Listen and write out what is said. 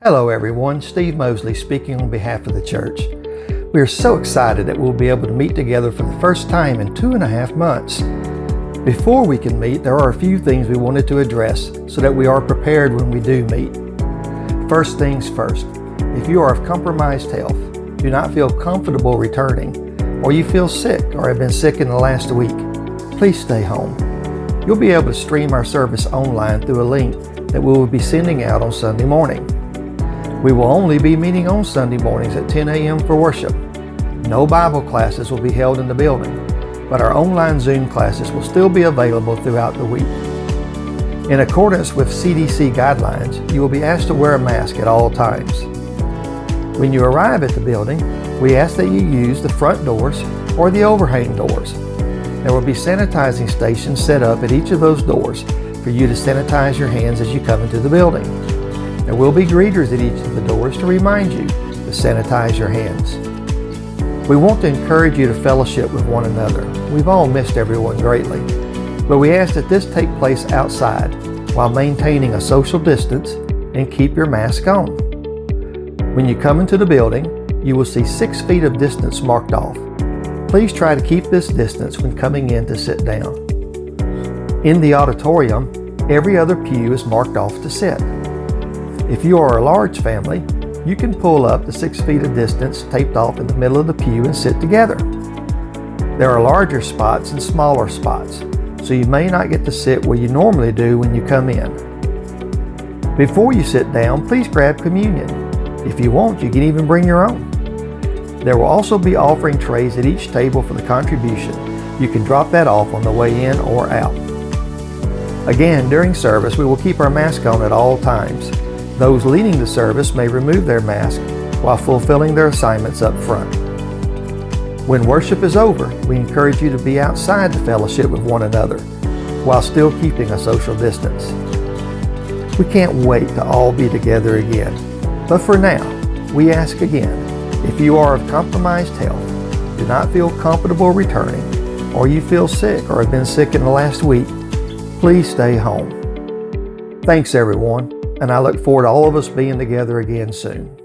Hello everyone, Steve Mosley speaking on behalf of the church. We are so excited that we'll be able to meet together for the first time in 2.5 months. Before we can meet, there are a few things we wanted to address so that we are prepared when we do meet. First things first, if you are of compromised health, do not feel comfortable returning, or you feel sick or have been sick in the last week, please stay home. You'll be able to stream our service online through a link that we will be sending out on Sunday morning. We will only be meeting on Sunday mornings at 10 a.m. for worship. No Bible classes will be held in the building, but our online Zoom classes will still be available throughout the week. In accordance with CDC guidelines, you will be asked to wear a mask at all times. When you arrive at the building, we ask that you use the front doors or the overhang doors. There will be sanitizing stations set up at each of those doors for you to sanitize your hands as you come into the building. There will be greeters at each of the doors to remind you to sanitize your hands. We want to encourage you to fellowship with one another. We've all missed everyone greatly, but we ask that this take place outside while maintaining a social distance and keep your mask on. When you come into the building, you will see 6 feet of distance marked off. Please try to keep this distance when coming in to sit down. In the auditorium, every other pew is marked off to sit. If you are a large family, you can pull up the 6 feet of distance taped off in the middle of the pew and sit together. There are larger spots and smaller spots, so you may not get to sit where you normally do when you come in. Before you sit down, please grab communion. If you want, you can even bring your own. There will also be offering trays at each table for the contribution. You can drop that off on the way in or out. Again, during service, we will keep our mask on at all times. Those leading the service may remove their mask while fulfilling their assignments up front. When worship is over, we encourage you to be outside to fellowship with one another while still keeping a social distance. We can't wait to all be together again. But for now, we ask again, if you are of compromised health, do not feel comfortable returning, or you feel sick or have been sick in the last week, please stay home. Thanks everyone. And I look forward to all of us being together again soon.